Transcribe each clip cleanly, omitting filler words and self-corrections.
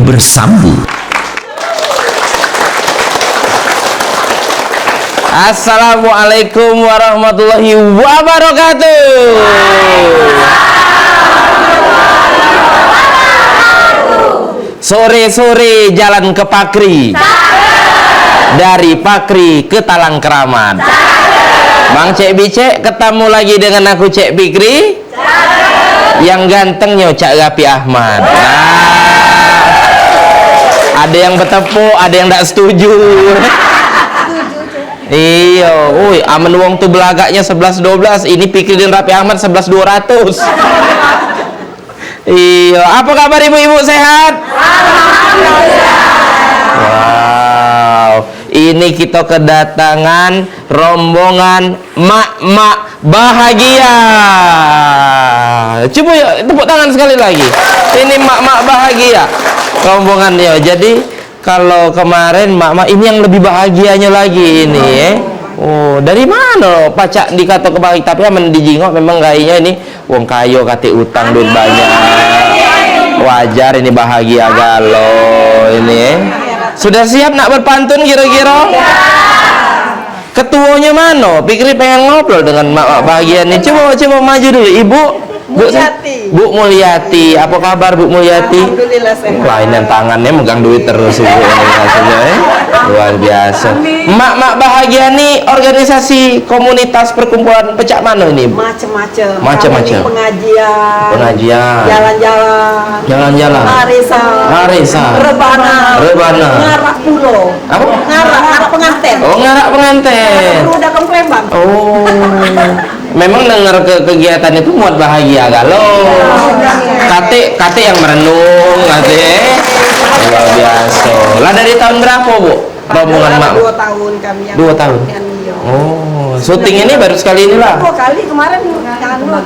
bersambung. Assalamualaikum warahmatullahi wabarakatuh. Sore-sore jalan ke Pakri, dari Pakri ke Talang Keramat. Bang Cek Bicek ketemu lagi dengan aku Cek Fikri, yang gantengnya Cak Gapi Ahmad. Ada yang bertepuk, ada yang tidak setuju. Iya, woi, aman wong tuh belagaknya 11-12, ini Fikri dan Rapi Ahmad 11-200. Iya, apa kabar ibu-ibu, sehat? Wow, ini kita kedatangan rombongan mak-mak bahagia. Coba ya, tepuk tangan sekali lagi. Ini mak-mak bahagia rombongannya. Jadi kalau kemarin mak-mak ini yang lebih bahagianya lagi ini ya. Oh, dari mana pacak dikata kebahagiaan, tapi aman dijingok memang gayanya ini wong kayo kate utang duit banyak. Wajar ini bahagia galau ini ya. Sudah siap nak berpantun kira-kira? Ketuanya mana? Fikri pengen ngobrol dengan mak-mak bahagia nih. Coba maju dulu ibu. Bu Mulyati, apa kabar Bu Mulyati? Alhamdulillah sehat. Lainan tangannya megang duit terus ibu ini rasanya ya. Luar biasa. Mak-mak bahagia nih organisasi komunitas perkumpulan pecak mana ini? Macam-macam. Pengajian. Jalan-jalan. Arisan. Rebana. Ngarak pulau. Apa? Ngarak pengantin. Oh, ngarak pengantin. Udah ke Palembang. Oh. Memang dengar kegiatan itu muat bahagia galau. Kate yang merenung, kate. Luar biasa. Lah dari tahun berapa, Bu? Rombongan mak? 2 tahun kami yang 2 tahun. Oh, syuting ini baru sekali ini lah. 2 kali kemarin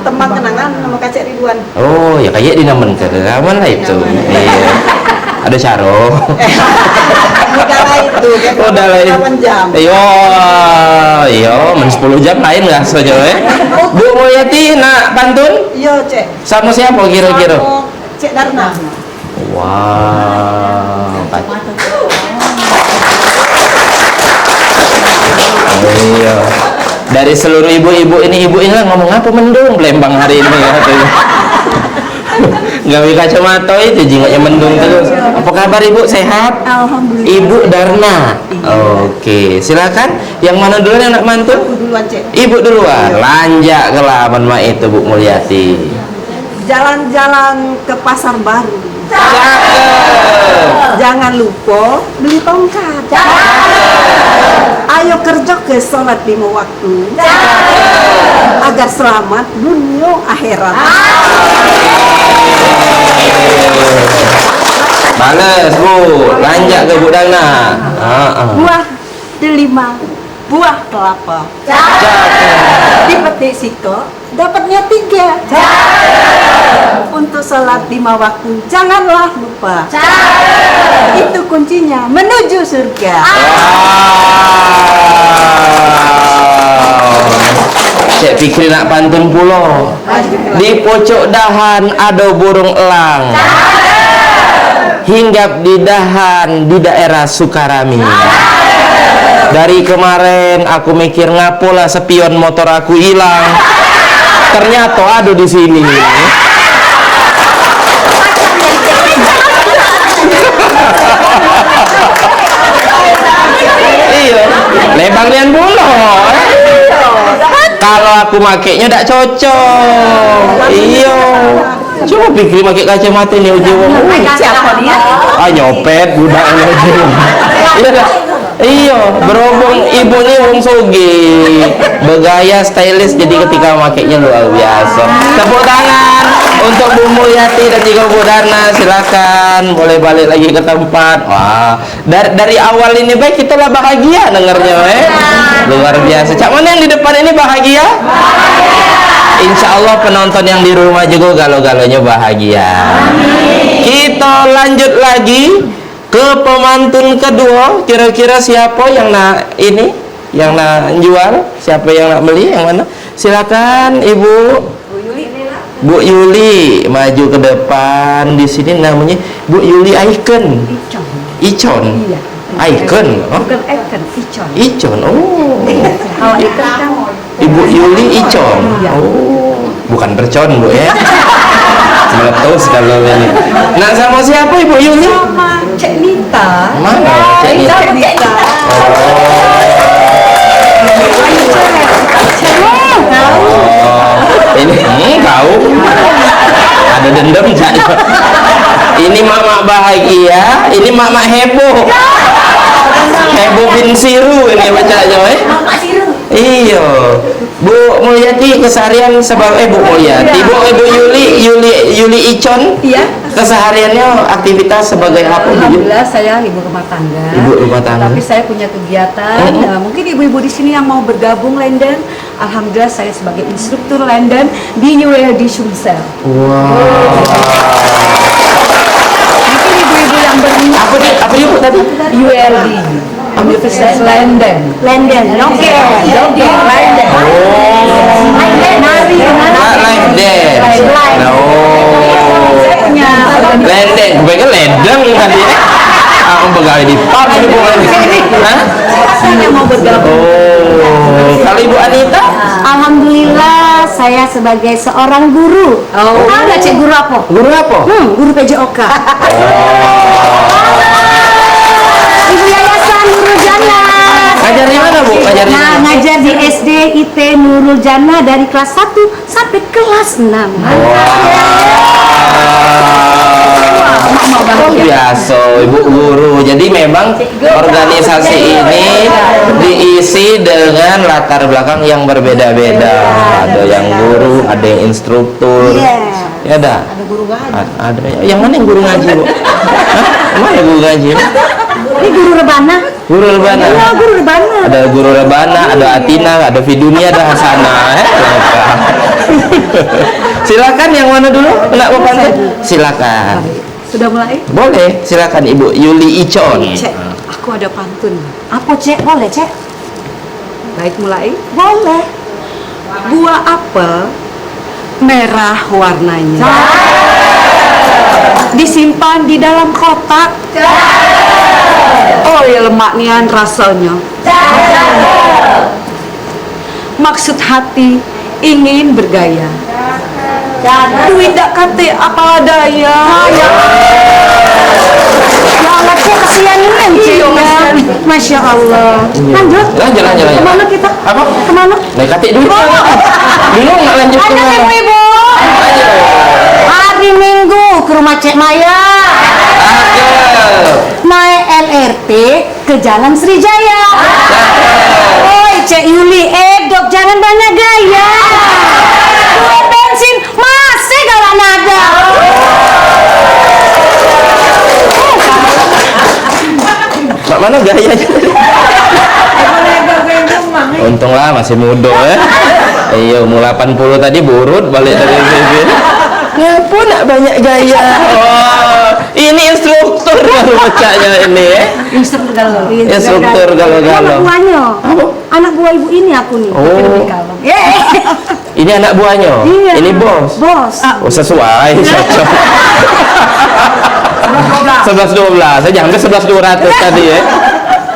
teman kenangan sama Kak Ridwan. Oh, ya kayak di namen ke mana itu. Iya. Ada Syaro. Udahlah itu, Udah lah. 8 jam. Iya, 10 jam lain nggak saja ya. Bu Mulyati nak pantun? Iya, Cek. Sama siapa kira-kira? Sama Cek Darna. Wow. Iya. Dari seluruh ibu-ibu ini lah ngomong apa mendung Palembang hari ini katanya. Nggak pakai kacamata itu jingoknya mendung terus. Apa kabar ibu, sehat? Alhamdulillah. Ibu Darna. Oke, silakan. Yang mana duluan yang nak mantu? Aku duluan, Cek. Ibu duluan. Lanjak ke laman mak itu Bu Mulyati. Jalan-jalan ke pasar baru. Cakep. Jangan lupa beli tongkat. Ayo kerja ke sholat 5 waktu. Agar selamat dunia akhirat. Balas Bu, lanjak ke Bu Darna. Buah delima, buah kelapa. Dipetik siko, dapatnya 3. Untuk sholat 5 waktu, janganlah lupa. Itu kuncinya menuju surga. Cek Fikri nak pantun pulau. Di pojok dahan ada burung elang. Hinggap di dahan di daerah Sukarami. Dari kemarin aku mikir ngapola spion motor aku hilang. Ternyata ada di sini. Iya, lebangnya pulau. Kalau aku makainya tidak cocok. Iya. Coba Fikri pakai kacamata nih uji wong. Siapa dia? Nyopet budaknya uji. Iya dah. Iya, berhubung ibunya wong soge, bergaya stylish, jadi ketika makainya luar biasa. Tepuk tangan untuk Bu Mulyati dan juga Bu Darna, silakan boleh balik lagi ke tempat. Wah, dari awal ini baik kita lah bahagia dengarnya, luar biasa. Cak mana yang di depan ini bahagia? Insya Allah penonton yang di rumah juga galau-galaunya bahagia. Kita lanjut lagi ke pemantun kedua. Kira-kira siapa yang nak ini, yang nak jual, siapa yang nak beli, yang mana? Silakan Ibu. Bu Yuli maju ke depan. Di sini namanya Bu Yuli Icon. Icon. Icon. Iya. Icon. Oh. Bukan icon, Icon. Icon. Oh. Kalau icon kan Ibu Yuli Icon. Iya. Oh. Bukan percon, Bu ya. Meletus kalau ini. Nah, sama siapa Ibu Yuli? sama Cek Nita. Mana Cek Nita? Cek Nita. Oh, ini tahu. Ada dendam Cak. Ini mak-mak bahagia, ini mak-mak heboh. Heboh bin Siru ini bacanya, Mama Siru. Iya. Bu Mulyati keseharian sebagai Bu Mulyati, Ibu Yuli Icon. Iya. Kesehariannya aktivitas sebagai apa Bu? Alhamdulillah saya ibu rumah tangga. Ibu rumah tangga. Tapi saya punya kegiatan. Mungkin ibu-ibu di sini yang mau bergabung London. Alhamdulillah saya sebagai instruktur London di ULD Sumsel. Wow. Mungkin ibu-ibu yang berminat Apa dia Bu tadi? ULD Universitas London. London. Oke. Oke, London. Nari. Live dance. Saya punya Lendeng, gue kan ledeng tadi ya. Aku pegawai di pub ini bukan. Hah? silakan yang mau bergabung. Oh, kalau Ibu Anita? Alhamdulillah saya sebagai seorang guru. Oh. Tahu nggak Cek guru apa? Guru apa? Guru PJOK. Ibu Yayasan Nurul Jannah. Ngajar di mana Bu? Ngajar di Nah, mana? ngajar di SD IT Nurul Jannah dari kelas 1 sampai kelas 6. Oh, biasa Ibu guru. Jadi memang organisasi ini diisi dengan latar belakang yang berbeda-beda. Ada yang guru, ada yang instruktur. Ya ada. Ada guru ngaji. Ada. Yang mana yang guru ngaji Bu? Hah? Mana guru ngaji? Ini guru rebana. Guru rebana. Ya, guru rebana. Ada guru rebana, ada Atina, ada Fidunia, ada Hasana. Lengkap. Silakan yang mana dulu? Nak pantun? Silakan. Sudah mulai? Boleh, silakan Ibu Yuli Icon. Cek, aku ada pantun. Apa Cek? Boleh Cek? Baik, mulai. Boleh. Buah apel merah warnanya. Disimpan di dalam kotak. Oh ya lemak nian rasanya. Maksud hati ingin bergaya. Duit dak kate apa daya. Ya Allah Cek, kasihan ini yang Cek. Iya, kasihan. Masya Allah. Lanjut. Lanjut. Kemana kita? Apa? Kemana? Naik kati dulu. Dulu nggak lanjut ke Lanjut mana? ibu-ibu. Hari Minggu ke rumah Cek Maya. Naik LRT ke Jalan Srijaya. Oi Cek Yuli, dok jangan banyak gaya. Duit bensin masih gak nada. Mak mana gayanya? Untunglah masih muda ya. Iya, umur 80 tadi burut balik dari sini. Ya pun nak banyak gaya. Oh, ini instruktur kalau bacanya ini ya. Instruktur galau. Instruktur Anak galau-galau. buahnya. Apa? Anak buah ibu ini aku nih. Oh, ini anak buahnya. Iya. Ini bos. Bos. Oh, sesuai, cocok. 11-12, saya jangan ke 11-200 tadi ya.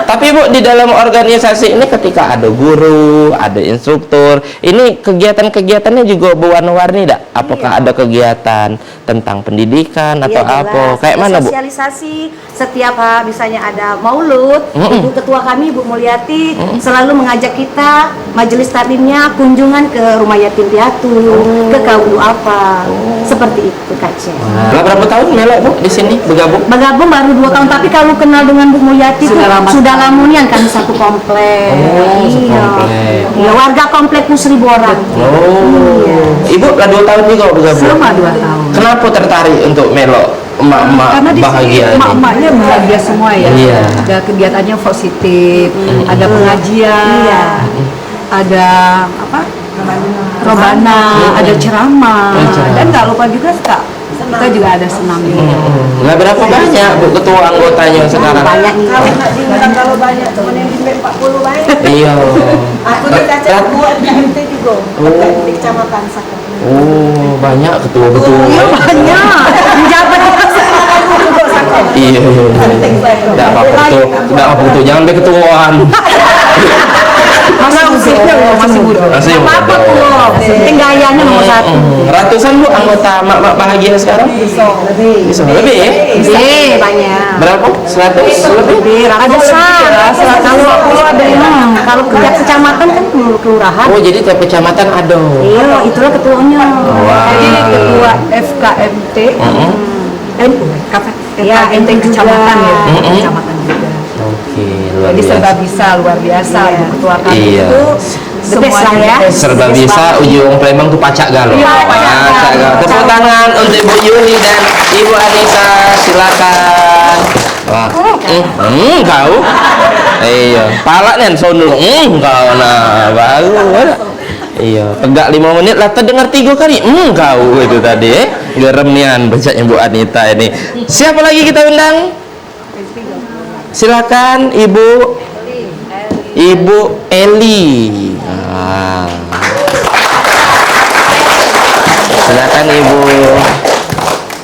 Tapi Bu, di dalam organisasi ini ketika ada guru, ada instruktur, ini kegiatan-kegiatannya juga berwarna-warni tidak? Apakah ada kegiatan tentang pendidikan atau Iya, apa? jelas. Kayak mana Bu? Sosialisasi setiap misalnya ada maulud, Ibu Ketua kami Bu Mulyati selalu mengajak kita majelis taklimnya kunjungan ke rumah yatim piatu, ke kaum duafa. Seperti itu Kak Cek. Lah berapa tahun Melek Bu di sini bergabung? Bergabung baru 2 tahun, tapi kalau kenal dengan Bu Mulyati Sudah lama. sudah lamunian kan satu komplek. Oh, Iya. sekomplek. Iya, warga komplekku 1000 orang. Oh, Ibu lah 2 tahun juga bergabung. Selama 2 tahun. Kenapa tertarik untuk Melo? Emak-emak Karena di bahagia sini ini. emak-emaknya bahagia semua ya. Iya. Ada kegiatannya positif, ada pengajian, Iya. ada apa? Robana, ada ceramah, dan nggak lupa juga kita juga ada senam juga. Lah berapa banyak Bu ketua anggotanya sekarang? Banyak nih. Kalau banyak teman yang di 40 banyak. Iya. Aku dikacau buat di MT juga. Oh. Di kecamatan Saka. Oh, banyak ketua-ketua. Banyak. Menjabat Iya. Enggak apa-apa ketua, enggak apa ketua, jangan be ketuaan. Masih muda. Masih apa tuh? Penting gayanya nomor satu. Ratusan Bu anggota mak-mak bahagia sekarang? Bisa lebih ya? Banyak. Berapa? 100 lebih? Ada kalau ada yang kalau tiap kecamatan kan kelurahan. Oh, jadi tiap kecamatan ada. Iya, itulah ketuanya. Jadi ketua FKMT, NU, FKMT kecamatan ya, Mm-mm. kecamatan juga. Oke, luar Jadi serba biasa. bisa, luar biasa. Ibu ketua kami Iya. itu The best lah ya. Serba bisa, ujung Palembang tuh pacak galau. Iya, Pacak galau. Tepuk tangan untuk Ibu Yuni dan Ibu Anissa, silakan. Wah, kau. Iya, palak nih sound dulu. Kau nah, baru. Iya, tegak 5 menit lah terdengar 3 kali. Kau itu tadi geremian bacanya Bu Anita ini. Siapa lagi kita undang? Silakan Ibu Eli. Silakan Ibu.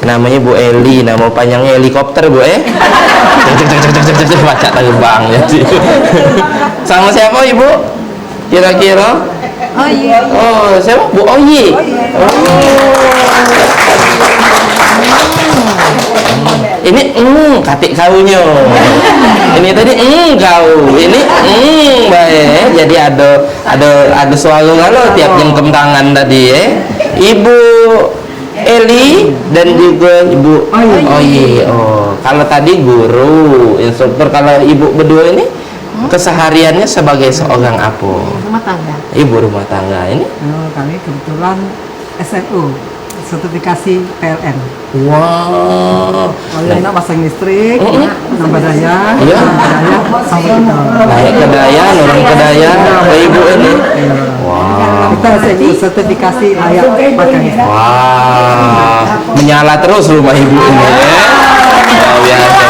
Namanya Bu Eli, nama panjangnya helikopter Bu baca terbang jadi. Sama siapa Ibu? Kira-kira? Oh iya. Oh, siapa? Bu Oyi. Ini katik kaunya. Ini tadi kau. Ini baik. Jadi ada suara kalau tiap jengkem tangan tadi Ibu Eli dan juga Ibu Oyi. Oh, kalau tadi guru, instruktur, kalau Ibu berdua ini kesehariannya sebagai seorang apa? Rumah tangga. Ibu rumah tangga ini. Kami kebetulan SNU, sertifikasi PLN. Wow. Kalau enak pasang listrik, nambah daya, Iya. sama kita. Naik ke daya, nurun ke daya, ke Ibu ini. Wow. Kita SNU sertifikasi layak pakai. Wah, menyala terus rumah Ibu ini Luar biasa.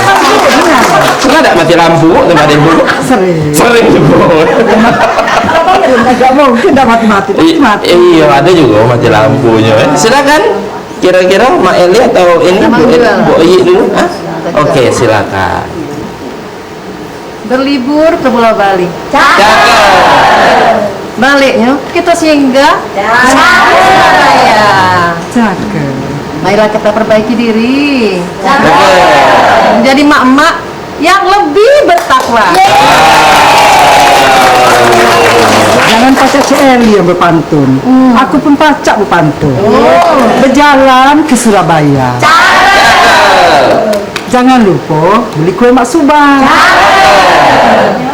Pernah tidak mati lampu tempat Ibu? Sering. Sering Ibu. Enggak mungkin enggak mati-mati. Iya, ada juga mati lampunya. Silakan. Kira-kira Mak Eli atau ini Bu Oyi dulu? Oke, silakan. Berlibur ke Pulau Bali. Cakep. Baliknya kita singgah. Ya. Cakep. Marilah kita perbaiki diri. Cakep. Menjadi mak-mak yang lebih bertakwa. Jangan pacak Eli yang berpantun. Aku pun pacak berpantun. Berjalan ke Surabaya. Jangan lupa beli kue mak subang.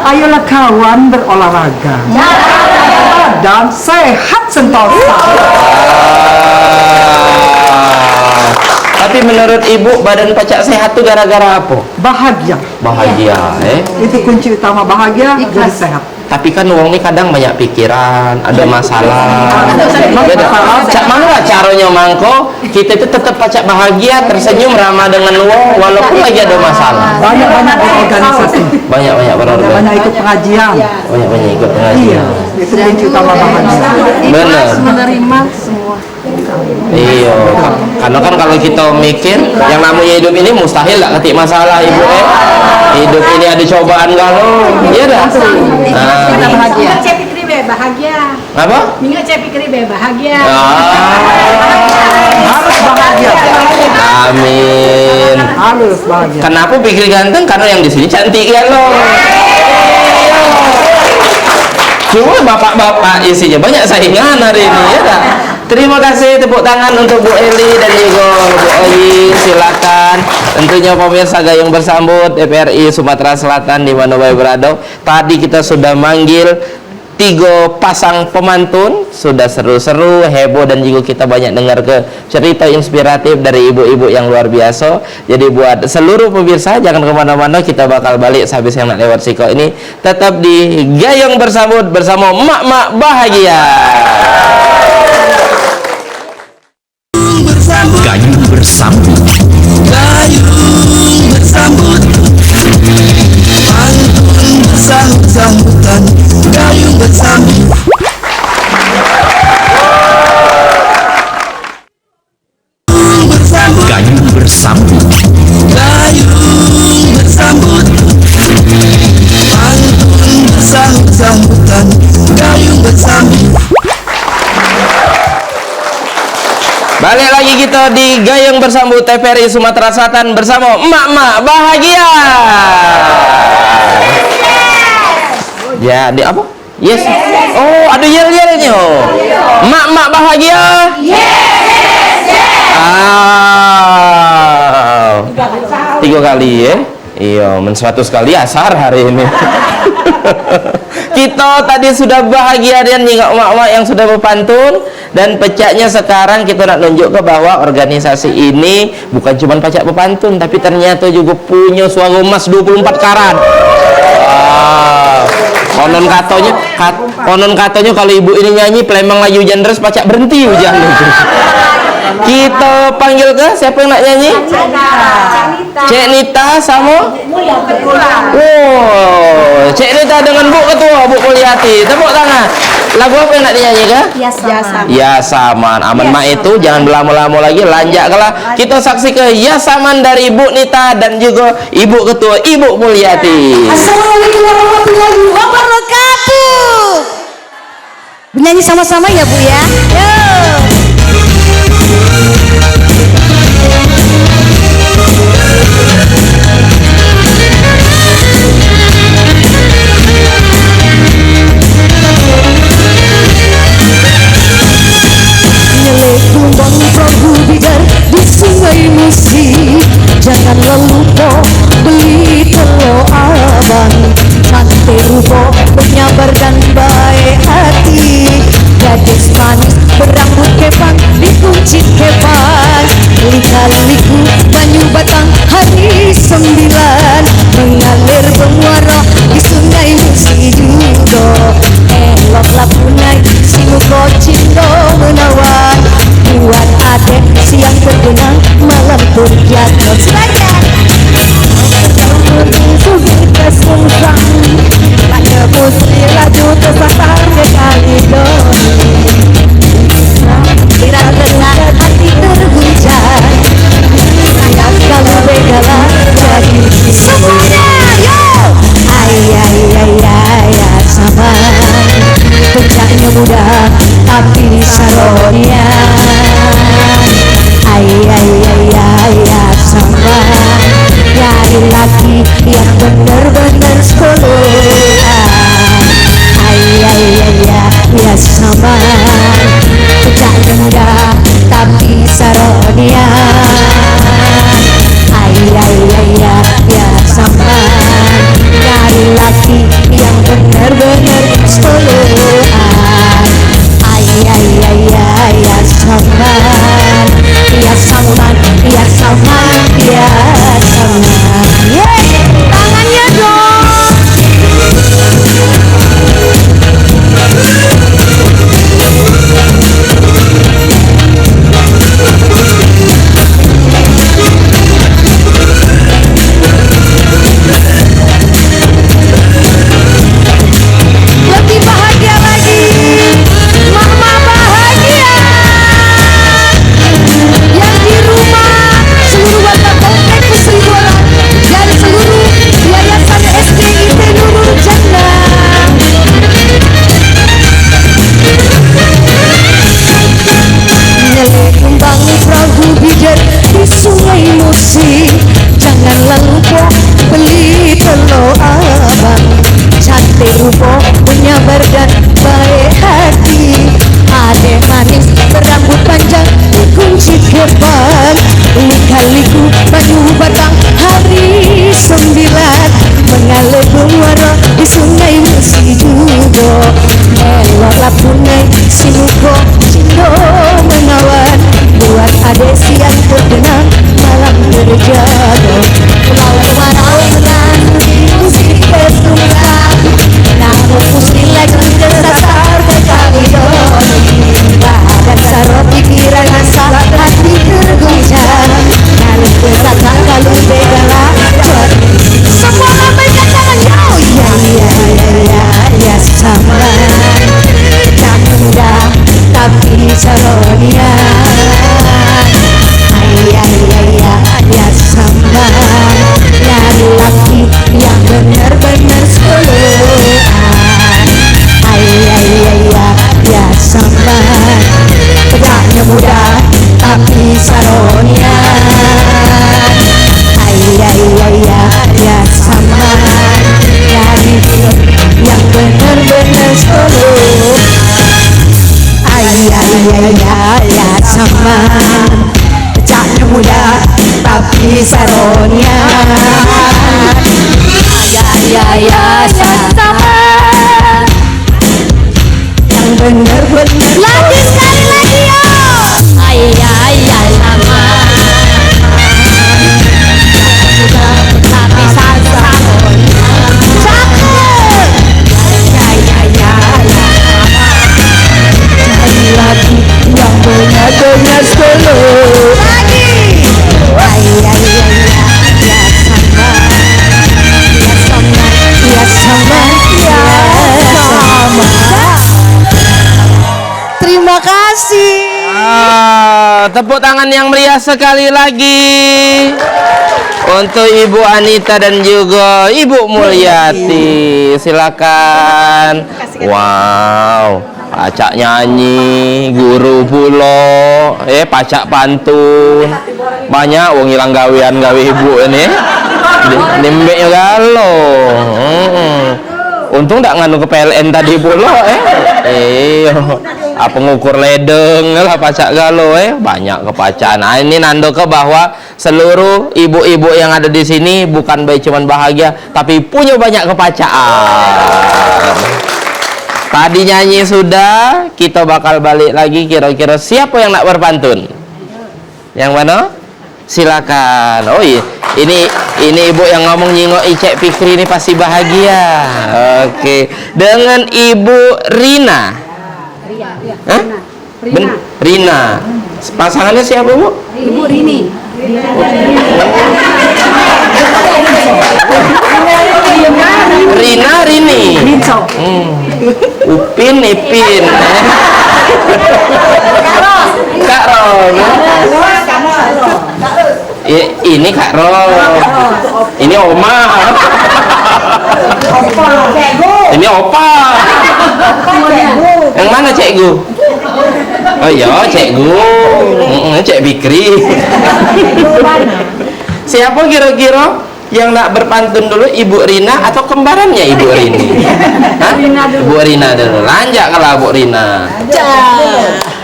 Ayolah kawan berolahraga. Badan sehat sentosa. Tapi menurut Ibu badan pacak sehat tuh gara-gara apa? Bahagia. Bahagia, Itu kunci utama bahagia jadi sehat. Tapi kan uang ini kadang banyak pikiran, ada masalah. Beda. Cak mana caranya mangko? Kita itu tetap pacak bahagia, tersenyum, ramah dengan uang, walaupun lagi ada masalah. Banyak-banyak berorganisasi. Banyak-banyak berorganisasi. Banyak ikut pengajian. Banyak-banyak ikut Iya, pengajian. itu kunci utama bahagia. Benar. Ikhlas menerima semua. Iya, karena kan kalau kita mikir yang namanya hidup ini mustahil lah ketik masalah Ibu hidup ini ada cobaan kalau iya dah. Kita bahagia. Saya pikir bahagia. Apa? Minggu saya pikir bahagia. Harus bahagia. Amin. Harus bahagia. Kenapa pikir ganteng? Karena yang di sini cantik ya lo. Cuma bapak-bapak isinya banyak saingan hari ini ya dah. Terima kasih, tepuk tangan untuk Bu Eli dan juga Bu Oyi. Silakan. Tentunya pemirsa Gayung Bersambut DPRI Sumatera Selatan di mana berada. Tadi kita sudah manggil 3 pasang pemantun, sudah seru-seru, heboh, dan juga kita banyak dengar ke cerita inspiratif dari ibu-ibu yang luar biasa. Jadi buat seluruh pemirsa jangan kemana-mana, kita bakal balik sehabis yang nak lewat siko ini. Tetap di Gayung Bersambut bersama Mak-Mak Bahagia. Gayung bersambut. Gayung bersambut. Pantun bersambut-sambutan. Gayung bersambut. Balik lagi kita di Gayung Bersambut TVRI Sumatera Selatan bersama emak-emak bahagia. Ya, di apa? Yes. Oh, ada yel-yelnya. Emak-emak bahagia. Ah. 3 kali ya. Iya, 100 kali asar hari ini. Kita tadi sudah bahagia dan nyingok emak-emak yang sudah berpantun, dan pecaknya sekarang kita nak nunjuk ke bahwa organisasi ini bukan cuma pacak berpantun, tapi ternyata juga punya suara emas 24 karat. Konon katanya kalau ibu ini nyanyi Palembang Laju hujan deras pacak berhenti hujan. Kita panggil ke siapa yang nak nyanyi? Cek Nita sama wow, Cek Nita dengan Bu Ketua, Bu Mulyati. Tepuk tangan. Lagu apa yang nak dinyanyi kah? Ya Saman. Aman mak itu jangan berlama-lama lagi, lanjak kalah. Kita saksi ke Ya Saman dari Bu Nita dan juga Ibu Ketua Ibu Mulyati. Assalamualaikum warahmatullahi wabarakatuh. Bernyanyi sama-sama ya Bu ya. Yo. Kumbang perahu bidar di sungai Musi, janganlah lupa beli telur abang. Cantik rupa, penyabar dan baik hati, gadis manis berambut kepang dikunci kepang. Lika-liku banyu batang hari 9, mengalir bermuara di sungai Musi juga. Eloklah punai sinuko cindo menawan, buat adek siang terbenam malam terjatuh. Silakan. Kita sungsang pada putri laju tersasar ke Kalidoni. Kira-kira hati terguncang, saya kalau begala jadi semuanya. Yo, ayah sama pecahnya mudah tapi saronia. Ayah sama nyari laki yang bener-bener sekolah. Ayah sama pecahnya mudah tapi saronia. Ayah sama nyari laki yang bener-bener sekolah. Ayah sama tangannya dong. Lebih bahagia lagi, mama bahagia. Yang di rumah, seluruh warga Komplek Pusri Bola dan seluruh yayasan SDIT Nurul Jannah. Nyelek kembang perahu bidar di sungai Musi, janganlah lupa beli telur abang. Cantik rupa, penyabar dan baik hati, adek manis berambut panjang dikunci kepang. Lika-liku baju batang hari 9, mengalir bermuara di sungai Musi juga. Eloklah punai sinuko cindo menawan, buat adek siang terbenam malam terjaga. Pulau kemarau menanti musik bertunggang, namun pusri lagi tersasar ke Kalidoni. Badan sarot pikiran asal hati terguncang, kali kesatang kalau begala semua lambaikan tangan yo. Ya sama tak mudah tapi saronia. Ya sama nyari laki yang benar-benar sekolah. Ya sama tegaknya mudah tapi aman. Caknya muda tapi saronya. Ya sama. Yang bener-bener. Lagi sekali lagi yo. Ya sama. Tapi saronya. Cakep. Ya. Cari lagi yang benar-benar solo. Lagi. Ya sama. Terima kasih. Tepuk tangan yang meriah sekali lagi untuk Ibu Anita dan juga Ibu Mulyati. Silakan. Wow, pacak nyanyi, guru pulo, pacak pantun. Banyak wong hilang gawean gawe ibu ini. Nimbeknya galo. Untung ndak nganu ke PLN tadi pulo apa ngukur ledeng lah pacak galo banyak kepacaan. Nah, ini nando ke bahwa seluruh ibu-ibu yang ada di sini bukan baik cuman bahagia tapi punya banyak kepacaan. Tadi nyanyi sudah, kita bakal balik lagi. Kira-kira siapa yang nak berpantun? Yang mana? Silakan. Oh iya, ini ibu yang ngomong nyingok Icek Fikri ini pasti bahagia. Oke, dengan Ibu Rina. Hah? Rina. Pasangannya siapa, Bu? Ibu Rini. Rina Rini. Upin Ipin. Kak Ron. Ini Kak Ron. Ini Oma. Ini Opa. Yang mana Cikgu? Oh iya, Cikgu. Cek Fikri. Siapa kira-kira yang nak berpantun dulu, Ibu Rina atau kembarannya Ibu Rini? Hah? Ibu Rina dulu. Lanjak kalau Bu Rina.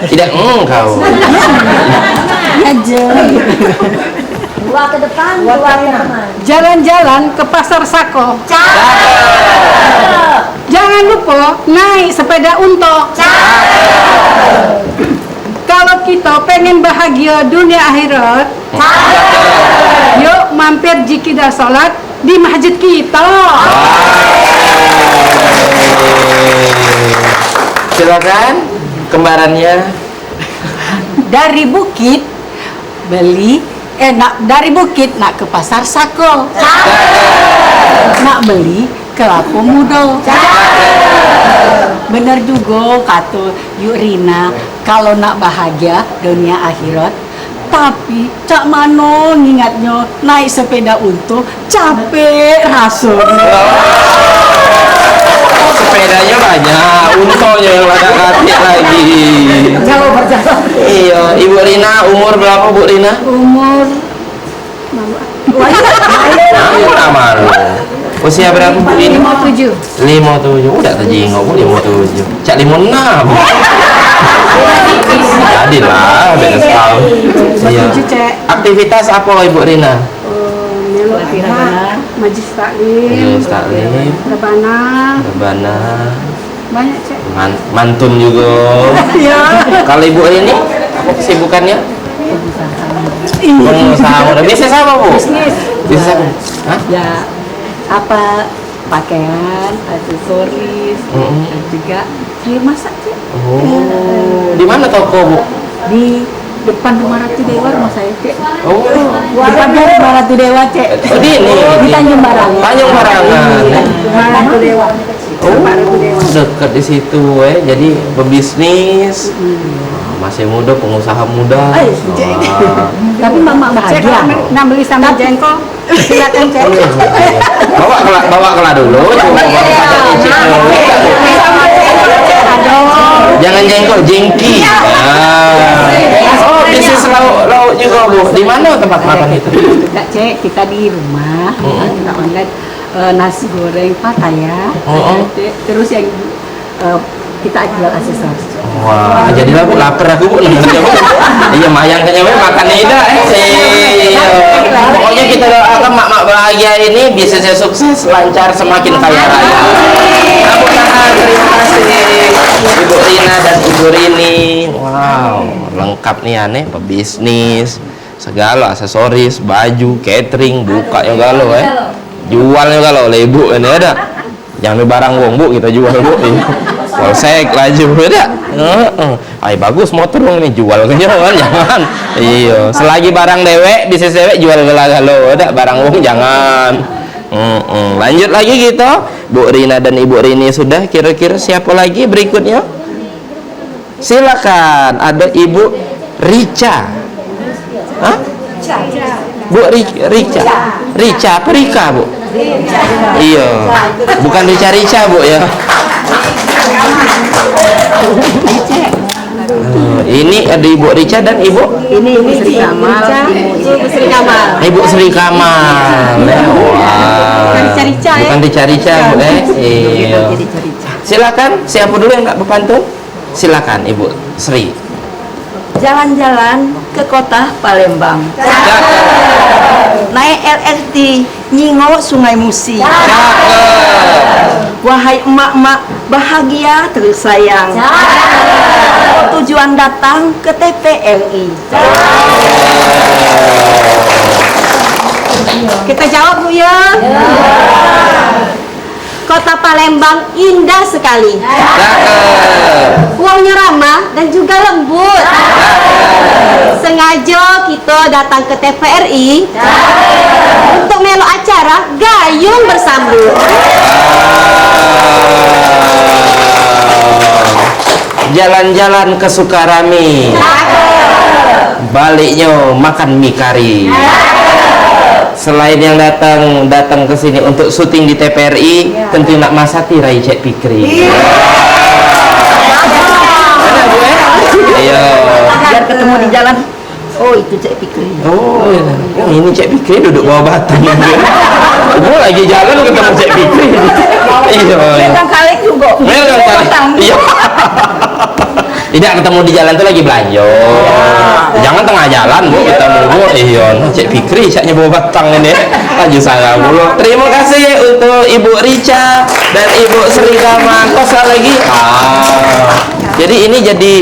Tidak kau. Dua ke depan, dua ke depan. Jalan-jalan ke pasar Sako. Jangan lupa naik sepeda untok. Kalau kita pengen bahagia dunia akhirat, yuk mampir jika sholat di masjid kita. Silakan kembarannya. Dari bukit dari bukit nak ke pasar Sako. Nak beli kelapa muda. Bener juga kata Yurina, kalau nak bahagia dunia akhirat, tapi cak mano ngingatnya naik sepeda untuk capek rasanya. Sepedanya banyak, untonya yang ada kaki lagi. Jauh berjalan. Iya, Ibu Rina umur berapa Bu Rina? Umur Malu. Usia berapa Bu Rina? 57. 57. Udah terjengok Bu 57. Cak 56. Jadilah beda setahun. Iya. Aktivitas apa Ibu Rina? Majlis taklim, rebana, banyak cek. Mantun juga. Kalau Ibu ini apa kesibukannya? Pengusaha muda. Bisnis apa Bu? Bisnis apa? Hah? Ya apa pakaian, aksesoris, dan juga sayur masak cek. Oh, di mana toko Bu? Di depan Rumah Ratu Dewa rumah saya cek. Oh, Depan Rumah Ratu Dewa cek. oh di ini. Di Tanjung Barangan. Tanjung Barangan. Rumah Ratu Dewa. Rumah Ratu Dewa. Dekat di situ jadi pebisnis. Masih muda, pengusaha muda. Tapi mama bahagia. Nak beli sambal jengkol, silakan cek. Bawa kelah dulu. Jangan jengkol, jengki. Oh, bisnis lauk juga Bu. Di mana tempat makan itu? Tidak cek, kita di rumah, kita online nasi goreng Pattaya, terus yang kita jual aksesoris. Wah, jadilah Bu lapar aku Bu. Iya, mayang kayaknya We makan ida. Iya. Pokoknya kita doakan mak-mak bahagia ini bisnisnya sukses, lancar, semakin kaya raya. Tepuk tangan, terima kasih Ibu Rina dan Ibu Rini. Wow, lengkap nih aneh, pebisnis, segala aksesoris, baju, catering, buka ya galau jualnya galau oleh Ibu ini ada. Jangan barang wong Bu, kita jual Bu. Polsek laju beda. Ay bagus motor dong nih jual kan jangan. Iya, selagi barang dewek bisnis dewek jual galau ada barang wong jangan. Lanjut lagi gitu. Bu Rina dan Ibu Rini sudah, kira-kira siapa lagi berikutnya? Silakan, ada Ibu Rica. Hah? Bu Rica. Rica apa Rika, Bu? Iya. Bukan Rica Bu ya. Ini ada Ibu Rica dan Ibu Sri Kamal. Ibu Sri Kamal. Wah. Bukan Rica Bu Iya. Silakan, siapa dulu yang nggak berpantun? Silakan Ibu Sri. Jalan-jalan ke kota Palembang. Naik LRT Nyingo Sungai Musi. Wahai emak-emak bahagia tersayang. Tujuan datang ke TVRI. Kita jawab Bu ya. Kota Palembang indah sekali. Uangnya ramah dan juga lembut. Sengaja kita datang ke TVRI untuk melo acara Gayung Bersambut. Jalan-jalan ke Sukarami, baliknya makan mie kari. Selain yang datang ke sini untuk syuting di TVRI, tentu nak masati Rai Cek Pikri. Ayo. Biar ketemu di jalan. Oh itu Cek Pikri. Oh, ini Cek Pikri duduk bawah batu. Gue lagi jalan ketemu Cek Pikri. Iya. Megang kaleng juga. Iya. Tidak ketemu di jalan tuh lagi belanja. Jangan tengah jalan Bu ketemu Bu. Iya, Cek Fikri caknya bawa batang ini. Laju saya mulu. Terima kasih untuk Ibu Rica dan Ibu Sri Kamal. Kosa lagi. Jadi ini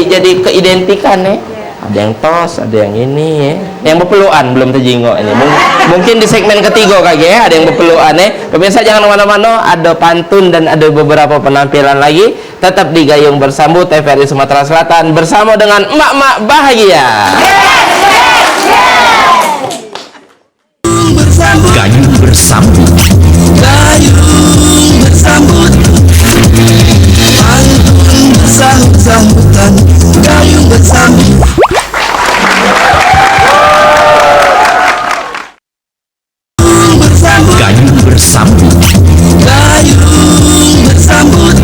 jadi keidentikan ya. Ada yang tos, ada yang ini ya. Yang berpelukan belum terjingok ini. Mungkin di segmen ketiga kagak ya, ada yang berpelukan ya. Pemirsa jangan kemana-mana, ada pantun dan ada beberapa penampilan lagi. Tetap di Gayung Bersambut TVRI Sumatera Selatan bersama dengan emak-emak bahagia. Gayung bersambut. Gayung bersambut, pantun bersambut-sambutan. Gayung bersambut. Gayung bersambut. Gayung bersambut,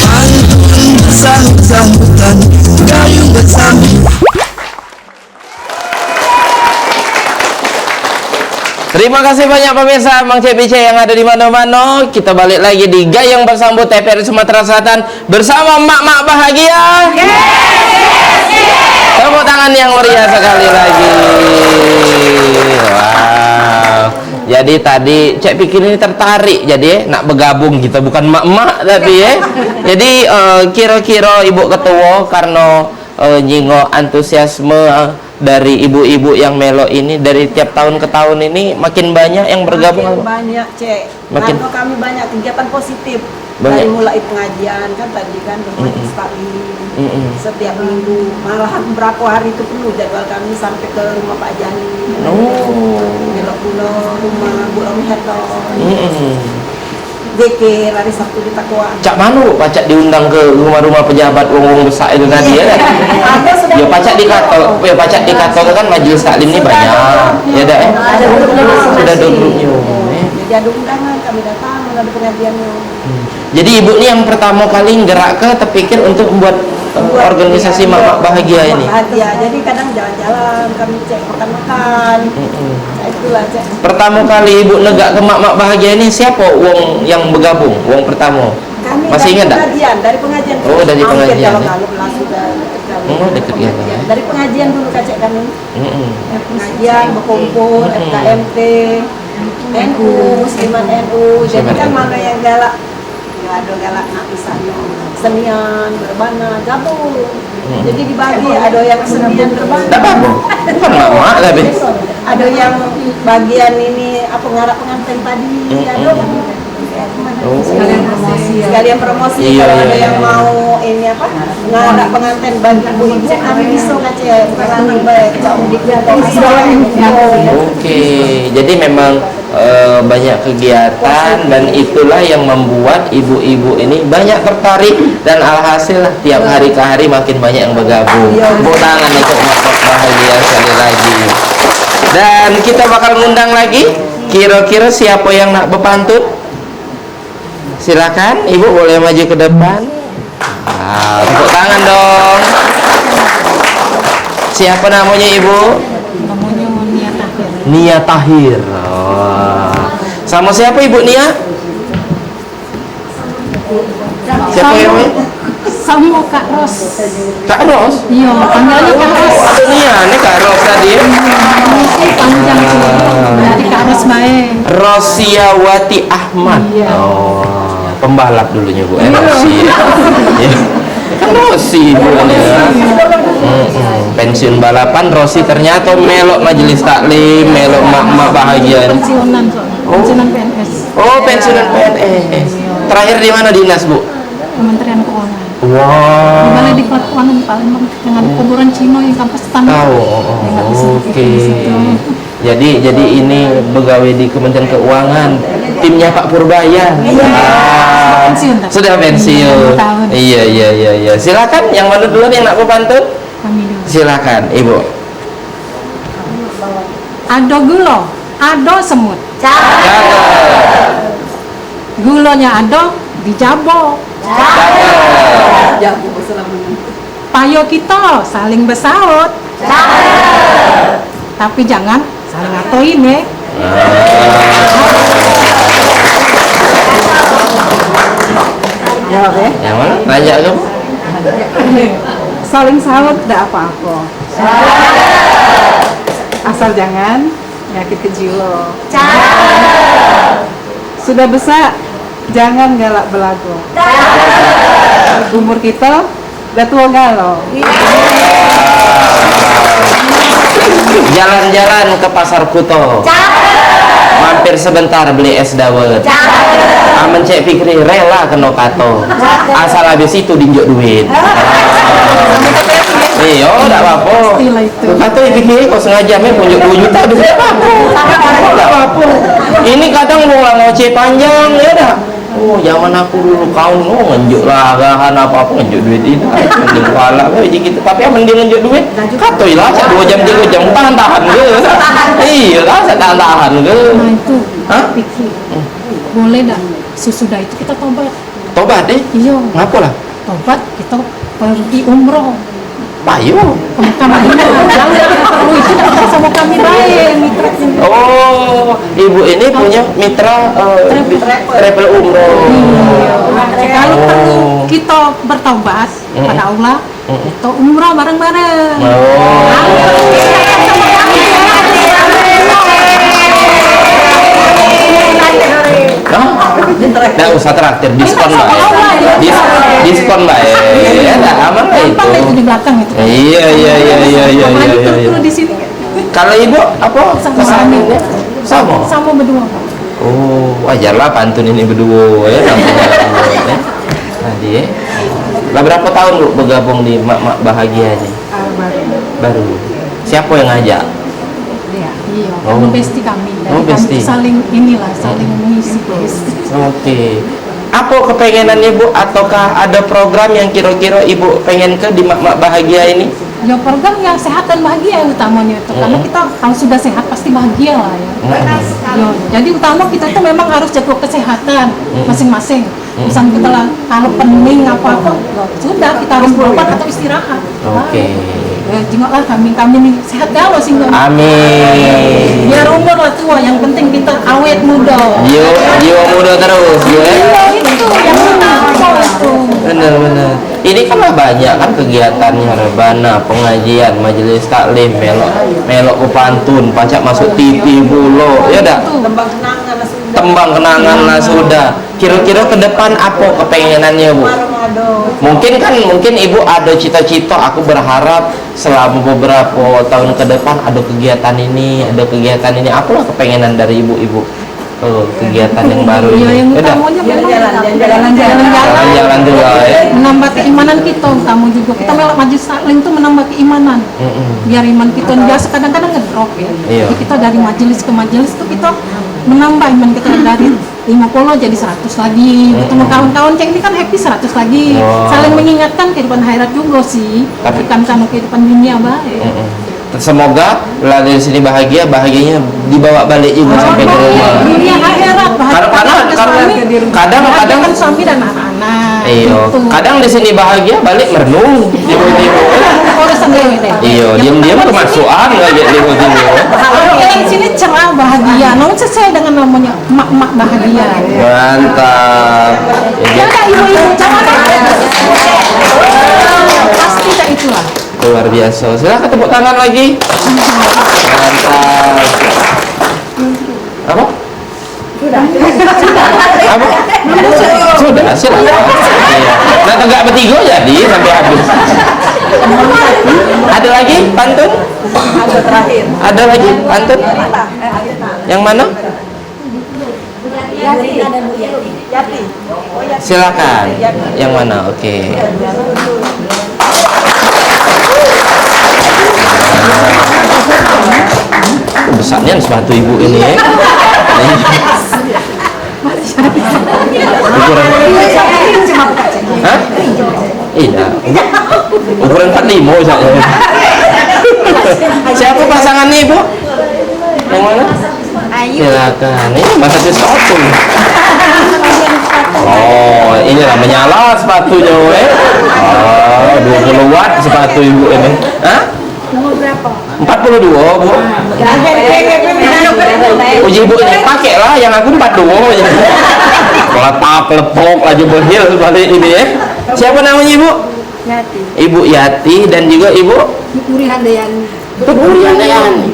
pantun bersambut-sambutan. Gayung bersambut. Terima kasih banyak pemirsa Mang CBC yang ada di mana-mana. Kita balik lagi di Gayung Bersambut TVRI Sumatera Selatan bersama emak-emak bahagia. Tepuk tangan yang meriah sekali lagi. Wow. Jadi tadi Cek Pikir ini tertarik jadi nak bergabung kita bukan emak-emak tapi ya. Jadi kira-kira Ibu Ketua karena nyingo antusiasme dari ibu-ibu yang melo ini dari tiap tahun ke tahun ini makin banyak yang bergabung. Makin banyak Cek, karena kami banyak kegiatan positif Banyak. dari mulai pengajian kan tadi kan bermajelis taklim setiap minggu, malahan berapa hari itu penuh jadwal kami sampai ke rumah Pak Jani, Belok Pulau, rumah Bu Romi Heton, Dekir hari Sabtu di Takwaan. Cak mana Bu pacak diundang ke rumah-rumah pejabat wong-wong besar itu tadi ya? Ya pacak di kantor kan majelis taklim ini banyak. Ya dah sudah ada grupnya. Jadi ada undangan kami datang, ada pengajiannya. Jadi ibu ini yang pertama kali gerak ke terpikir untuk membuat organisasi Mak Bahagia ini. Bahagia, jadi kadang jalan-jalan kami cek makan-makan. Nah, itulah Cek. Pertama kali ibu negak ke Mak Bahagia ini siapa wong yang bergabung? Wong pertama. Kami Masih ingat nggak? Dari pengajian. Oh, dari Hampir pengajian, Kalau ya. kalau lah sudah dekat kali. Oh, dekat ya. Dari pengajian dulu kacek kami. Mm-mm. Pengajian, berkumpul, FKMT, NU, Musliman NU. Jadi Musliman kan NU. mana yang galak? Ya ada galak nak misalnya senian, berbana, gabung. Jadi dibagi, ada yang senian berbana. Tak apa. Bukan mak lah, Be. Ada yang bagian ini apa ngarap pengantin tadi, ada Oh. sekalian promosi. Iya, Kalau iya, ada yang iya. mau ini apa ngarap pengantin bagi ibu-ibu kami bisa kacau karena baik Oke, jadi memang banyak kegiatan dan itulah yang membuat ibu-ibu ini banyak tertarik dan alhasil tiap hari ke hari makin banyak yang bergabung. Tepuk tangan untuk Mak Bahagia sekali lagi. Dan kita bakal ngundang lagi. Kira-kira siapa yang nak berpantun? Silakan, ibu boleh maju ke depan. Tepuk tangan dong. Siapa namanya ibu? Namanya Nia Tahir. Nia Tahir. Oh. Sama siapa ibu Nia? Siapa yang main? Sama Kak Ros. Kak Ros? Iya, panggilnya Kak Ros. Ada Nia, ini Kak Ros tadi ya? Panjang sih. Dari Kak Ros baik. Rosiawati Ahmad. Oh, pembalap dulunya bu. Rosi. Ya. Kan Rosi bu ya. Pensiun balapan Rosi ternyata melok majelis taklim, melok mak bahagia. Pensiunan soalnya. Pensiunan PNS. Oh, pensiunan PNS. Terakhir di mana dinas bu? Kementerian Keuangan. Di Wow. Balai Diklat Keuangan di Palembang dengan kuburan Cino yang kampus standar. Oke. Jadi ini pegawai di Kementerian Keuangan. Timnya Pak Purbaya. Ah, Pensiun, tapi. sudah pensiun. 5 tahun. Iya. Silakan yang mana duluan yang nak berpantun? Kami dulu. Silakan, Ibu. Ado gulo, ado semut. Gulonya ado dijabo. Payo kita saling bersaut. Tapi jangan saling ngatoin ya. Jawab ya. Yang mana? Nanya kamu? Saling salut tidak apa-apa. Asal jangan nyakit ke jiwa. Sudah besar, jangan galak belagu. Umur kita udah tua galau. Jalan-jalan ke pasar Kuto. Mampir sebentar beli es dawet. Aman cek pikir rela kena kato. Asal habis itu dinjuk duit. Iya, enggak apa-apa. Istilah itu. Kato pikir kok sengaja punjuk 2 juta duit apa-apa. Enggak apa-apa. Ini kadang mau ngoceh panjang ya dah. Oh, zaman aku dulu kaum ngenjuk lagahan apa-apa ngenjuk duit ini. Mending kepala gitu. Tapi yang mending ngenjuk duit. Katoi lah 2 jam 3 jam tahan ke. Iya lah, tahan ke. Nah itu Hah? pikir boleh dah sesudah itu kita tobat. Tobat deh. Iya, Ngapa lah? tobat kita pergi umroh Payo. ke Mekah Madinah. Jangan perlu itu dah sama kami baik mitra. Oh, ibu ini punya mitra travel umroh. Kalau perlu Oh. kita bertobat pada Allah, kita umroh bareng-bareng. Oh. Nggak usah traktir, diskon mbak ya. Diskon mbak ya. Ya, nggak aman lah itu. Gampang lah itu di belakang itu. Iya. Apalagi perlu di sini. Kalau ibu apa? Sama Kesan suami. ibu? Sama. Sama berdua. Oh, wajar lah pantun ini berdua ya. Nah, dia. Lah berapa tahun lu bergabung di Mak Bahagia ini? Baru. Siapa yang ngajak? Iya, Oh. besti kami. Dari Oh, besti. kami saling inilah, saling mengisi. Oke. Apa kepengenannya Bu? Ataukah ada program yang kira-kira Ibu pengen ke di Mak Bahagia ini? Ya program yang sehat dan bahagia yang utamanya itu. Karena kita kalau sudah sehat pasti bahagia lah ya. Ya, jadi utama kita itu memang harus jaga kesehatan masing-masing. Misalnya kita lah, kalau pening apa-apa, ya sudah kita harus berobat atau istirahat. Oke. Ya, jengoklah kami nih sehat galau sih nggak? Amin. Biar umur lah tua, yang penting kita awet muda. Jiwa muda terus, ya. Iya itu yang utama. Bener. Ini kan banyak kan kegiatannya, rebana, pengajian, majelis taklim, melok pantun, pacak masuk TV bulo, ya dah. Tembang kenangan lah sudah. Tembang kenangan lah sudah. Kira-kira ke depan apa kepengenannya Bu? Mungkin Ibu ada cita-cita, aku berharap selama beberapa tahun ke depan ada kegiatan ini. Apalah kepengenan dari ibu-ibu? Kegiatan yang baru ini. Yang Udah. utamanya Jalan-jalan juga ya. menambah keimanan kita, tamu juga kita melok majelis taklim tuh menambah keimanan. Biar iman kita biasa kadang-kadang ngedrop ya. Iya. Jadi kita dari majelis ke majelis tuh kita menambah iman kita dari 50 jadi 100 lagi. Ketemu kawan-kawan kayak ini kan happy 100 lagi. Wow. Saling mengingatkan kehidupan akhirat juga sih. Tapi- Bukan sama kehidupan dunia baik. Semoga lah dari sini bahagianya dibawa balik juga sampai ke rumah. Dunia akhirat Kadang kan suami dan anak-anak. Iya. Gitu. Kadang di sini bahagia balik merenung tiba-tiba. Urusan dewe deh. Iya, diam-diam kemasukan lagi tiba-tiba. Kalau yang sini cerah bahagia, namun sesuai dengan namanya emak-emak bahagia. Mantap. Ya, Ada ibu-ibu jangan pasti tak itulah. luar biasa. Silakan tepuk tangan lagi. Mantap. Apa? Apa? Sudah, silakan. Iya. Nah, tegak bertiga jadi sampai habis. Ada lagi pantun? Ada terakhir. Ada lagi pantun? Yang mana? Yati. Yati. Oh, Yati. Silakan. Yang mana? Oke. Besarnya sepatu ibu ini ya. Ukuran. Hah? Iya. Ukuran 45 saya. Siapa pasangannya ibu? Yang mana? Silakan. Ini masa sesuatu. Oh, ini lah menyala sepatunya, weh. Oh, 20 watt sepatu ibu ini. Hah? 42, Bu. Uji ibu ini pakai lah, yang aku 42 aja. Lepak, lepok aja berhil seperti ini ya. Siapa namanya ibu? Yati. Ibu Yati dan juga ibu Puri Handayani. Puri Handayani.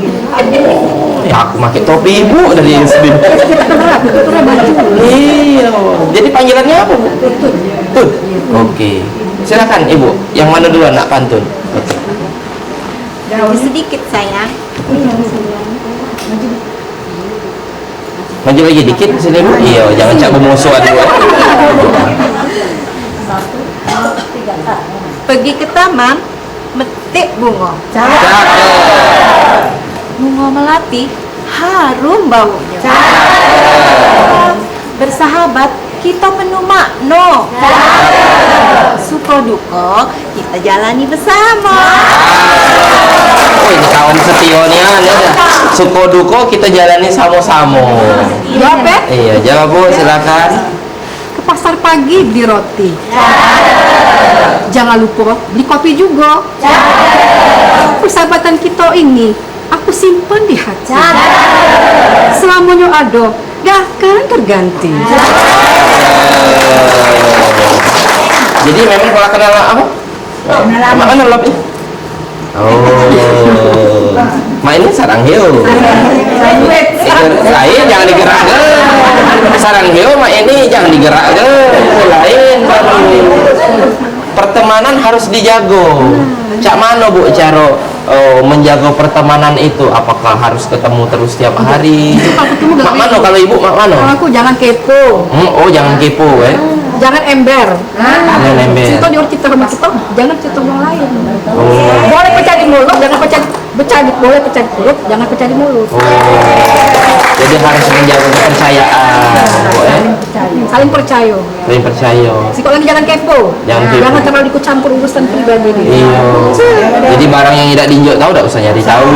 Ya aku pakai topi ibu dari SD. Iya. Jadi panggilannya apa Bu? Tut. Oke. Silakan ibu. Yang mana dulu anak pantun? Oke. Sedikit sayang. Maju lagi dikit sini Bu. Iya, jangan cak bermusuhan dulu. Pergi ke taman, metik bunga. Bunga melati, harum baunya. Bersahabat, kita penuh makna. Suka duka, kita jalani bersama. Oh ini kawan setionia nih. Suko duko kita jalani sama-sama. Jawab ya? Iya, jawab Bu, silakan. Ke pasar pagi beli roti. Jangan lupa beli kopi juga. Persahabatan kita ini aku simpan di hati. Selamanya ada, gak akan terganti. Jadi memang kalau kenal apa? Mana lobby? Oh, mainnya sarang hiu. Lain jangan digerakkan. Sarang hiu mah ini jangan digerakkan. Lain baru. Pertemanan harus dijago. Cak mana Bu cara menjaga pertemanan itu? Apakah harus ketemu terus setiap hari? Mak mana kalau ibu mak Kalau mana? aku jangan kepo, Oh jangan kepo jangan ember. Jangan ember. Kita di kita rumah kita, jangan cerita orang lain. Oh. Boleh pecah di mulut, jangan boleh pecah di mulut, jangan pecah di mulut. Oh. Jadi harus menjaga kepercayaan, Bu Saling percaya. Saling percaya. Sikok lagi jangan kepo. Jangan kepo. Jangan terlalu ikut campur urusan pribadi dia. Iya. Jadi barang yang tidak diinjak tahu tidak usah nyari tahu.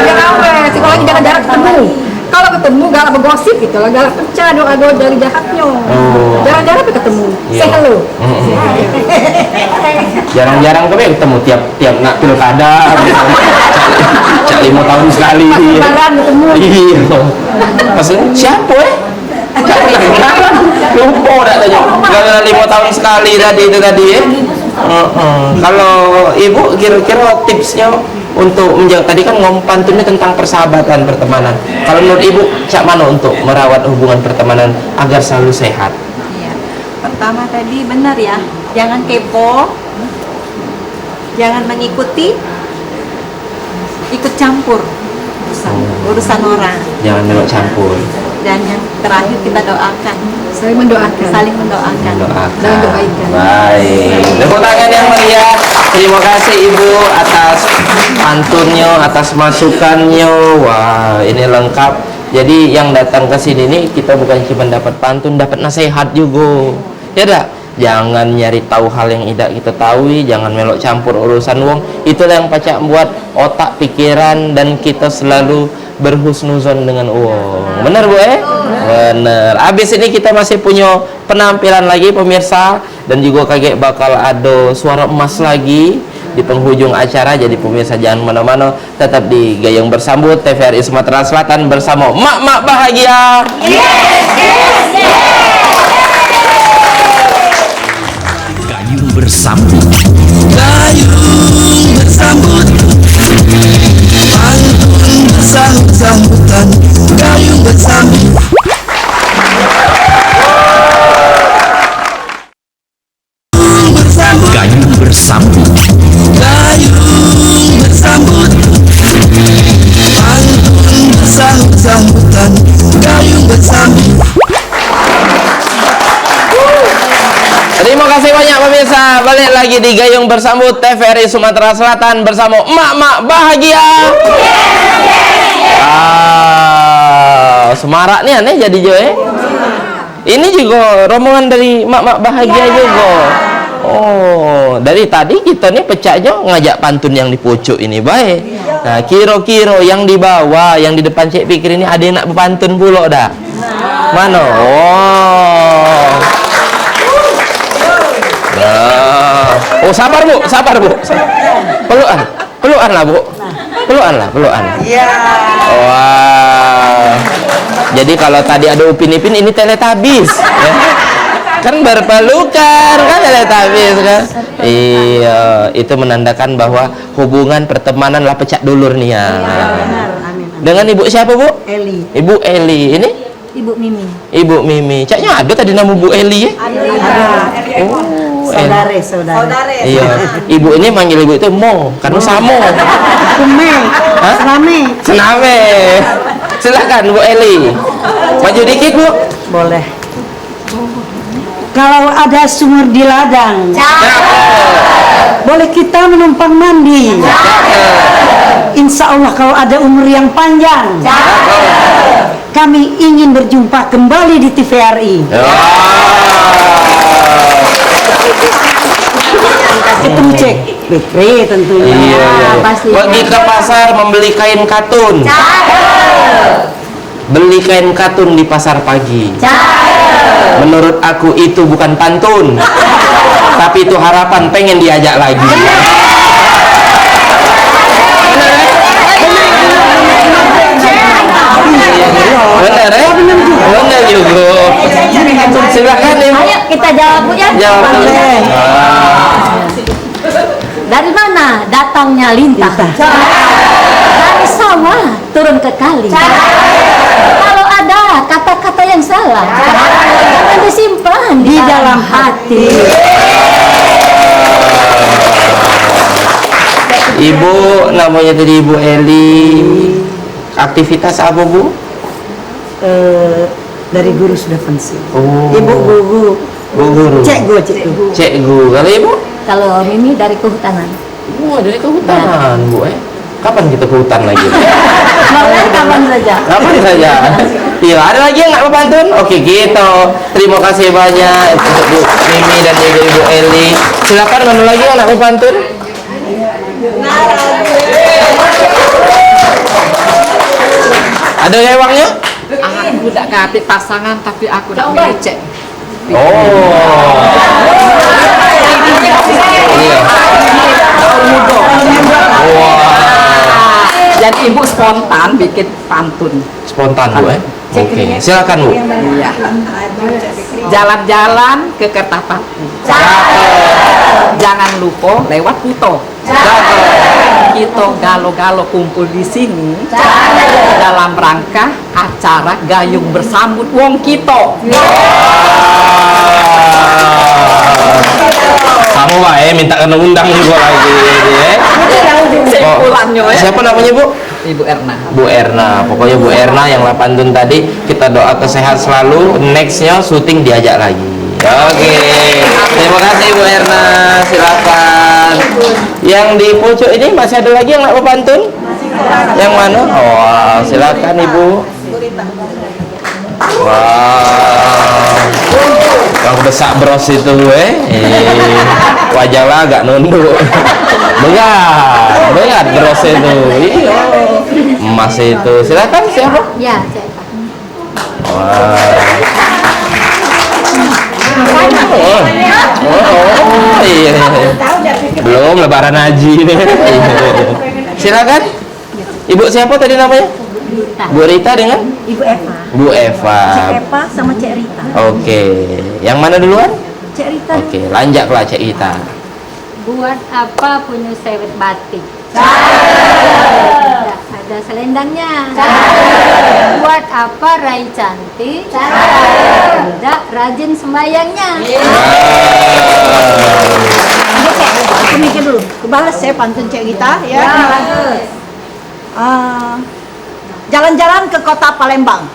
Jangan weh, sikok lagi jangan jarak ketemu. Kalau ketemu galak bergosip gitu lah, galak pecah doa-doa dari jahatnya. Oh. Jarang-jarang ketemu. Iya. Say hello. Jarang-jarang ketemu tiap nak pilkada. Cak 5 tahun sekali. Lebaran ketemu. Iya. Maksudnya siapa Lupa dah tanya. Kalau 5 tahun sekali tadi itu tadi ya. Kalau ibu kira-kira tipsnya untuk menjaga, tadi kan ngomong pantunnya tentang persahabatan, pertemanan. Kalau menurut ibu, cak mana untuk merawat hubungan pertemanan agar selalu sehat? Iya. Pertama tadi benar ya, jangan kepo, jangan mengikuti, ikut campur urusan orang. Jangan melok campur. Dan yang terakhir kita doakan, Saling mendoakan. saling mendoakan. Dan kebaikan. Baik. Tepuk tangan yang meriah. Terima kasih Ibu atas pantunnya, atas masukannya. Wah, ini lengkap. Jadi yang datang ke sini nih kita bukan cuma dapat pantun, dapat nasihat juga. Ya dak? Jangan nyari tahu hal yang tidak kita tahu, jangan melok campur urusan wong. Itulah yang pacak buat otak, pikiran dan kita selalu berhusnuzon dengan uang. Benar Bu Benar. Habis ini kita masih punya penampilan lagi pemirsa, dan juga kaget bakal ada suara emas lagi di penghujung acara. Jadi pemirsa jangan mana-mana, tetap di Gayung Bersambut TVRI Sumatera Selatan bersama Mak-mak Bahagia. Gayung bersambut. Gayung bersambut, pantun bersambut-sambutan. Gayung bersambut. Gayung bersambut. Gayung bersambut, pantun bersambut-sambutan. Gayung bersambut. Terima kasih banyak pemirsa. Balik lagi di Gayung Bersambut TVRI Sumatera Selatan bersama Mak-mak Bahagia. Semarak nih aneh jadi Jo Ini juga rombongan dari Mak-mak Bahagia juga. Oh, dari tadi kita nih pecah aja ngajak pantun yang di pucuk ini baik. Nah, kira-kira yang di bawah, yang di depan Cik Fikri ini ada yang nak berpantun pula dah? Mana? Oh. Nah. Oh, sabar Bu. Pelukan lah Bu. Pelukan. Iya. Wah. Jadi kalau tadi ada Upin-Ipin, ini Teletubbies ya. Kan berpelukan kan Teletubbies kan. Iya, itu menandakan bahwa hubungan pertemanan lah pecah dulur nih ya. Dengan Ibu siapa Bu? Eli. Ibu Eli. Ini Ibu Mimi. Ibu Mimi. Caknya ada tadi nama Bu Eli ya? Oh, Saudara. iya. Ibu ini manggil ibu itu Mo, karena Samo. Kume. Hah? Sename. Silakan Bu Eli. Maju dikit Bu. Boleh. Kalau ada sumur di ladang, boleh kita menumpang mandi. Insya Allah kalau ada umur yang panjang, kami ingin berjumpa kembali di TVRI. Ketemu Cek Fikri tentunya. Iya. Pergi ke pasar membeli kain katun. Beli kain katun di pasar pagi. Menurut aku itu bukan pantun, tapi itu harapan pengen diajak lagi. Benar ya? Benar juga. Silakan Ibu. Ayo kita jawab Bu ya. Jawab dulu. Dari mana datangnya lintah? Dari sawah turun ke kali. Kalau ada kata-kata yang salah, jangan disimpan di dalam hati. Ibu namanya tadi Ibu Eli. Aktivitas apa Bu? Dari guru sudah pensiun. Oh. Ibu guru. Bu guru. Cikgu. Kalau Ibu? Kalau Mimi dari kehutanan. Oh, dari kehutanan Bu Kapan kita ke hutan lagi? Boleh kapan saja. Kapan saja? Iya, ada lagi yang nggak berpantun? Oke, gitu. Terima kasih banyak untuk Bu Mimi dan Ibu Eli. Silakan, mana lagi yang nggak berpantun? Ada ewangnya? Aku tidak kapit pasangan tapi aku tidak melecek. Oh. Iya. Wah. Jadi ibu spontan bikin pantun. Spontan Bu ya. Oke, silakan Bu. Iya. Jalan-jalan ke Kertapati. Jangan lupa lewat Kuto. Kita galo-galo kumpul di sini dalam rangka acara gayung bersambut wong kita. Kamu minta kena undang juga lagi ya. Simpulannya ya. Siapa namanya Bu? Ibu Erna. Bu Erna, pokoknya Bu Erna yang pantun tadi kita doa sehat selalu. Nextnya syuting diajak lagi. Oke, terima kasih Bu Erna. Silakan. Yang di pojok ini masih ada lagi yang nggak pantun? Yang mana? Oh, silakan Ibu. Wow, yang besar bros itu wajahnya agak nunduk. Berat bros itu. Iya. Emas itu. Silakan siapa? Ya, saya. Oh, iya. Belum lebaran haji nih. Silakan. Ibu siapa tadi namanya? Bu Rita dengan? Ibu Eva. Bu Eva. Cek Eva sama Cek Rita. Oke. Yang mana duluan? Cek Rita. Oke, lanjaklah Cek Rita. Buat apa punya sewet batik? Ada selendangnya. Buat apa rai cantik? Tidak rajin sembayangnya. Aku mikir dulu. Kebalas saya pantun Cek Rita ya. Jalan-jalan ke kota Palembang.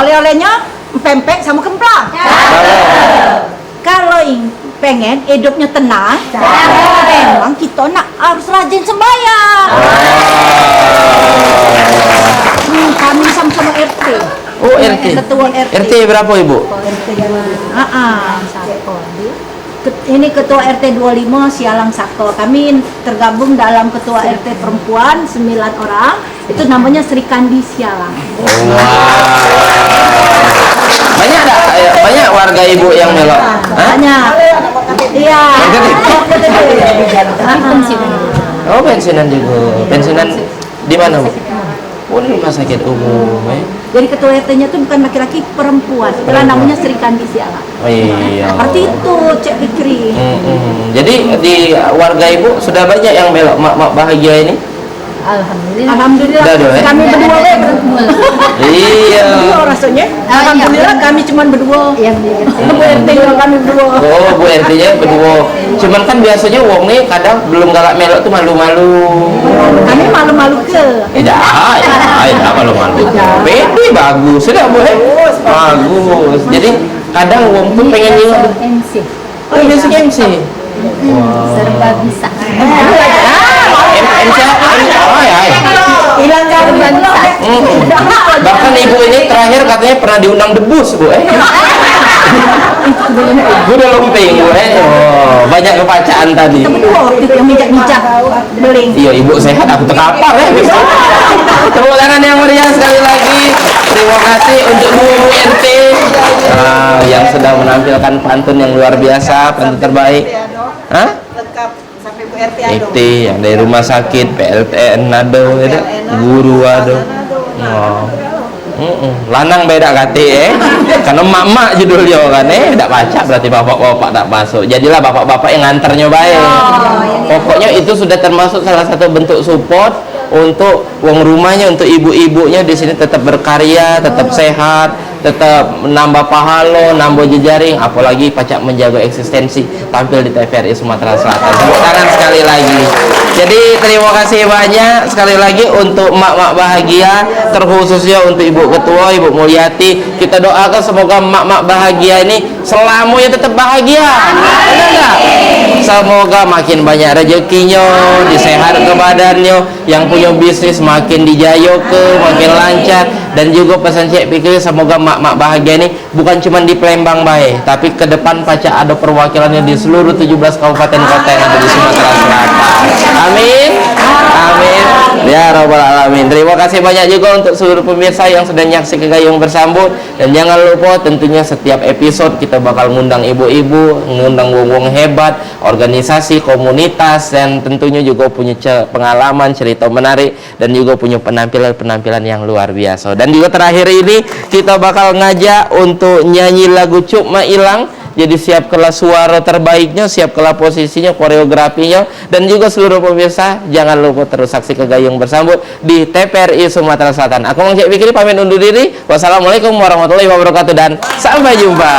Oleh-olehnya pempek sama kemplang. Kalau pengen hidupnya tenang, memang kita harus rajin sembahyang. Kami sama-sama RT. Oh, RT. Ketua RT. RT berapa Ibu? Ini ketua RT 25 Sialang Sakto. Kami tergabung dalam ketua RT perempuan 9 orang. Itu namanya Sri Kandi Sialang. Wow. Banyak warga Ibu yang melok. Banyak. Iya. Oh, pensiunan juga. Pensiunan di mana Bu? Oh, di rumah sakit umum. Jadi ketua RT-nya itu bukan laki-laki, perempuan. Itulah namanya Sri Kandi Sialang. Oh iya. Seperti itu, Cek Fikri. Jadi di warga Ibu sudah banyak yang melok mak-mak bahagia ini? Alhamdulillah. Alhamdulillah. Kami berdua Iya. Berdua rasanya. Alhamdulillah kami cuma berdua. Yang Bu RT juga kami berdua. Oh, Bu RT-nya berdua. Cuman kan biasanya wong nih kadang belum galak melok tuh malu-malu. Kami malu-malu ke. Tidak, malu-malu. Pede bagus, sudah Bu. Bagus. Jadi kadang wong tuh pengen nyimak. MC. Oh, biasanya MC. Serba bisa. MC oh ya. Hilang Bahkan Ibu ini terakhir katanya pernah diundang debus Bu. Gue udah lumping Bu. Oh, banyak kepacaan tadi. Kita berdua waktu itu yang mijak-mijak beling. Iya Ibu sehat, aku terkapar ya. Tepuk tangan yang meriah sekali lagi. Terima kasih untuk Bu RT yang sedang menampilkan pantun yang luar biasa, pantun terbaik. Hah? Lengkap sampai Bu RT RT yang dari rumah sakit, PLTN ada, guru ada. Oh. Lanang beda kate karena emak-emak judul dia kan tidak baca berarti bapak-bapak tak masuk. Jadilah bapak-bapak yang nganternya baik. Pokoknya itu sudah termasuk salah satu bentuk support untuk uang rumahnya, untuk ibu-ibunya di sini tetap berkarya, tetap sehat, tetap menambah pahala, nambah jejaring, apalagi pacak menjaga eksistensi tampil di TVRI Sumatera Selatan. Tepuk tangan sekali lagi. Jadi terima kasih banyak sekali lagi untuk mak-mak bahagia, terkhususnya untuk Ibu Ketua, Ibu Mulyati. Kita doakan semoga mak-mak bahagia ini selamanya tetap bahagia. Benar nggak? Semoga makin banyak rezekinya, disehat ke badannya, yang punya bisnis makin dijaya ke, makin lancar. Dan juga pesan Cek Fikri, semoga mak-mak bahagia ini bukan cuma di Palembang baik, tapi ke depan pacak ada perwakilannya di seluruh 17 kabupaten kota yang ada di Sumatera Selatan. Amin. Amin. Ya Rabbal Alamin. Terima kasih banyak juga untuk seluruh pemirsa yang sedang nyaksikan Gayung Bersambut. Dan jangan lupa tentunya setiap episode kita bakal ngundang ibu-ibu, ngundang wong-wong hebat, organisasi, komunitas, dan tentunya juga punya pengalaman, cerita menarik, dan juga punya penampilan-penampilan yang luar biasa. Dan juga terakhir ini kita bakal ngajak untuk nyanyi lagu Cuk Ma Ilang. Jadi siap kelas suara terbaiknya, siap kelas posisinya, koreografinya, dan juga seluruh pemirsa jangan lupa terus saksikan Gayung Bersambut di TPRI Sumatera Selatan. Aku Mang Cek Fikri pamit undur diri. Wassalamualaikum warahmatullahi wabarakatuh dan sampai jumpa.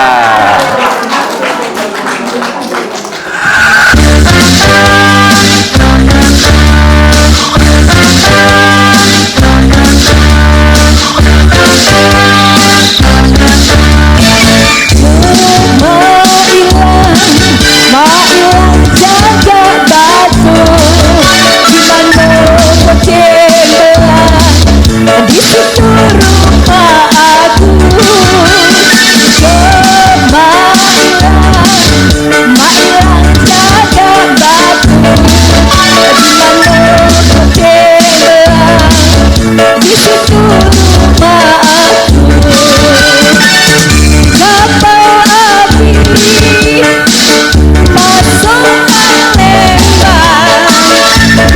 Mailang jaga batu, gimana kecewa di situ rumah aku. Mailang jaga batu, gimana kecewa di situ rumah aku. Kapal api masuk Palembang,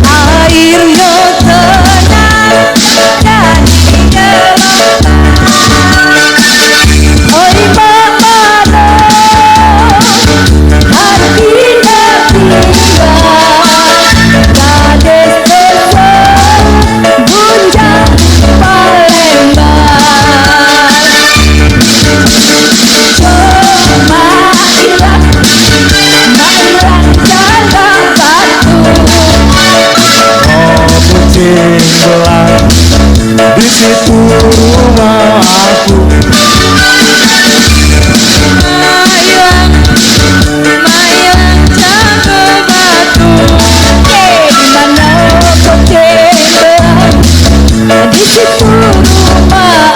airnya tenang dan gelombang. Oi mama no, hati nabiwa, kades tersebut gunjang Palembang. Mailang jaga batu, Cinggelang di situ rumah aku. Mailang jaga batu, dimana kau tenggelam di situ rumah